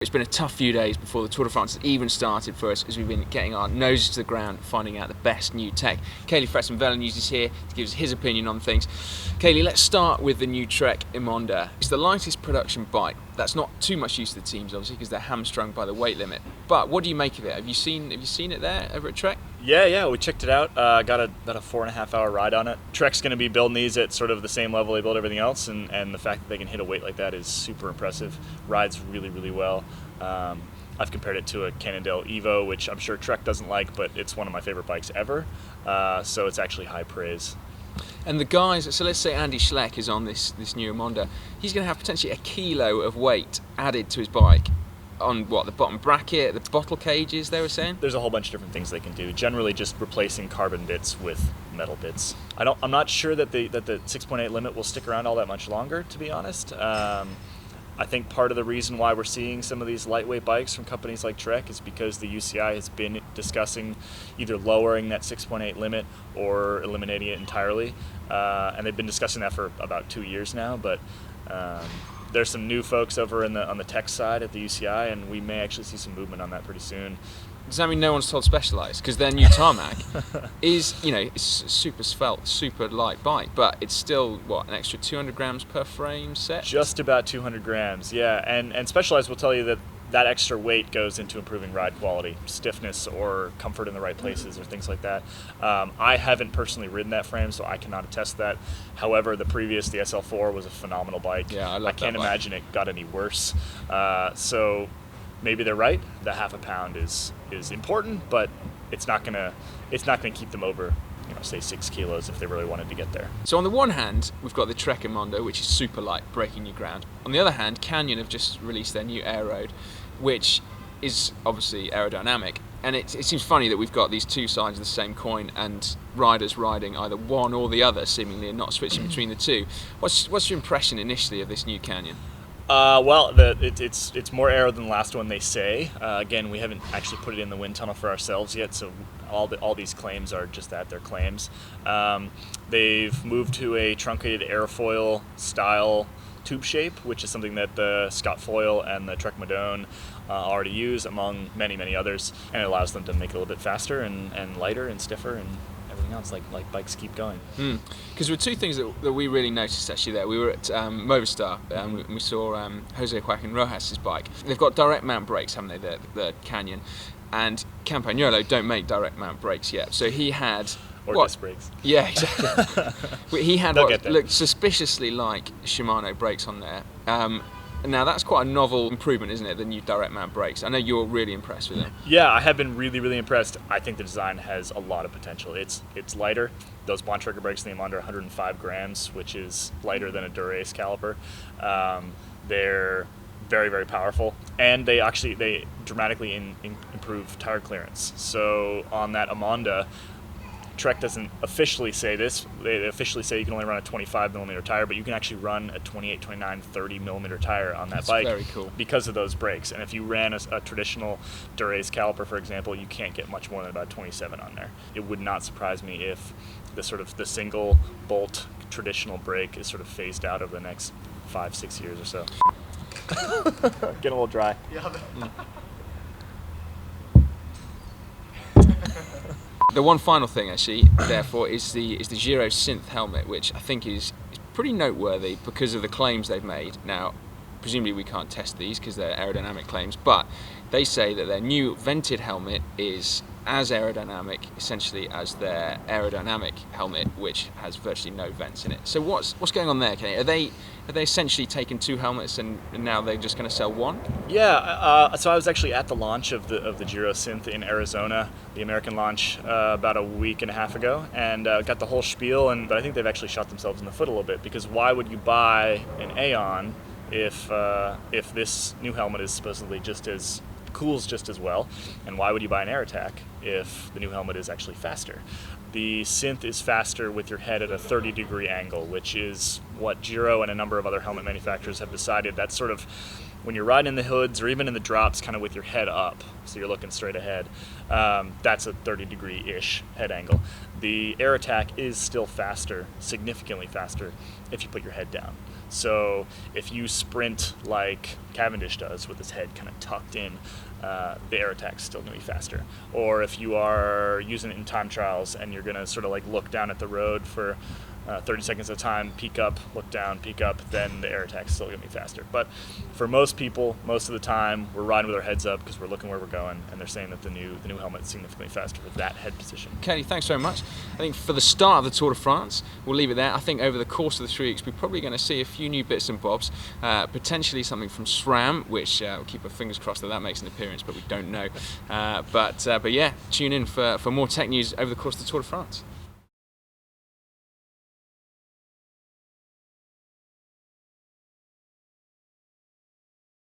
It's been a tough few days before the Tour de France has even started for us, as we've been getting our noses to the ground, finding out the best new tech. Caley Fretz of Velonews is here to give us his opinion on things. Caley, let's start with the new Trek Emonda. It's the lightest production bike. That's not too much use to the teams, obviously, because they're hamstrung by the weight limit. But what do you make of it? Have you seen it there over at Trek? Yeah, we checked it out. Got about a 4.5 hour ride on it. Trek's going to be building these at sort of the same level they build everything else, and the fact that they can hit a weight like that is super impressive. Rides really, really well. I've compared it to a Canyon Aeroad, which I'm sure Trek doesn't like, but it's one of my favorite bikes ever. So it's actually high praise. And the guys, so let's say Andy Schleck is on this new Monda. He's going to have potentially a kilo of weight added to his bike. On what, the bottom bracket, the bottle cages, they were saying? There's a whole bunch of different things they can do. Generally just replacing carbon bits with metal bits. I'm not sure that the 6.8 limit will stick around all that much longer, to be honest. I think part of the reason why we're seeing some of these lightweight bikes from companies like Trek is because the UCI has been discussing either lowering that 6.8 limit or eliminating it entirely. And they've been discussing that for about 2 years now, but there's some new folks over on the tech side at the UCI, and we may actually see some movement on that pretty soon. Does that mean no one's told Specialized? Because their new Tarmac is, it's super svelte, super light bike, but it's still, what, an extra 200 grams per frame set? Just about 200 grams, yeah. And Specialized will tell you that extra weight goes into improving ride quality, stiffness or comfort in the right places or things like that. I haven't personally ridden that frame, so I cannot attest that. However, the SL4 was a phenomenal bike. Yeah, I can't imagine it got any worse. So maybe they're right. The half a pound is important, but it's not gonna keep them over, say 6 kilos if they really wanted to get there. So on the one hand, we've got the Trek Emonda, which is super light, breaking new ground. On the other hand, Canyon have just released their new Aeroad, which is obviously aerodynamic. And it seems funny that we've got these two sides of the same coin and riders riding either one or the other, seemingly, and not switching between the two. What's your impression initially of this new Canyon? Well, it's more aero than the last one, they say. Again, we haven't actually put it in the wind tunnel for ourselves yet, so all these claims are just that, they're claims. They've moved to a truncated airfoil style tube shape, which is something that the Scott Foil and the Trek Emonda already use, among many, many others, and it allows them to make it a little bit faster and lighter and stiffer and everything else, like bikes keep going. Because there were two things that we really noticed actually there. We were at Movistar and we saw Jose Joaquin Rojas' bike. They've got direct mount brakes, haven't they, the Canyon? And Campagnolo don't make direct mount brakes yet. So he had... Or disc brakes. Yeah, exactly. He had what looked suspiciously like Shimano brakes on there. Now that's quite a novel improvement, isn't it? The new direct mount brakes. I know you're really impressed with it. Yeah, I have been really, really impressed. I think the design has a lot of potential. It's lighter. Those Bontrager brakes in the Emonda are 105 grams, which is lighter than a Dura-Ace caliper. They're very, very powerful, and they dramatically improve tire clearance. So on that Emonda, Trek doesn't officially say this. They officially say you can only run a 25 millimeter tire, but you can actually run a 28, 29, 30 millimeter tire on that bike. Very cool. Because of those brakes. And if you ran a traditional Dura-Ace caliper, for example, you can't get much more than about 27 on there. It would not surprise me if the single bolt traditional brake is sort of phased out over the next 5-6 years or so. Getting a little dry. Yeah. The one final thing, actually, therefore, is the Giro synth helmet, which I think is pretty noteworthy because of the claims they've made. Now, presumably we can't test these because they're aerodynamic claims, but they say that their new vented helmet is as aerodynamic, essentially, as their aerodynamic helmet, which has virtually no vents in it. So what's going on there, Kenny? Are they essentially taken two helmets and now they're just going to sell one? Yeah, so I was actually at the launch of the Giro synth in Arizona, the American launch, about a week and a half ago, and got the whole spiel. But I think they've actually shot themselves in the foot a little bit, because why would you buy an Aeon if this new helmet is supposedly cools just as well, and why would you buy an AirAttack if the new helmet is actually faster? The synth is faster with your head at a 30-degree angle, which is what Giro and a number of other helmet manufacturers have decided. That's sort of when you're riding in the hoods or even in the drops, kind of with your head up, so you're looking straight ahead. That's a 30-degree-ish head angle. The AirAttack is still faster, significantly faster, if you put your head down. So if you sprint like Cavendish does with his head kind of tucked in, the air attack's still going to be faster. Or if you are using it in time trials and you're going to sort of like look down at the road for 30 seconds at a time, peek up, look down, peek up, then the air attack's still going to be faster. But for most people, most of the time, we're riding with our heads up because we're looking where we're going, and they're saying that the new helmet's significantly faster with that head position. Caley, thanks very much. I think for the start of the Tour de France, we'll leave it there. I think over the course of the 3 weeks, we're probably going to see a few new bits and bobs, potentially something from SRAM, which we'll keep our fingers crossed that makes an appearance, but we don't know. But yeah, tune in for more tech news over the course of the Tour de France.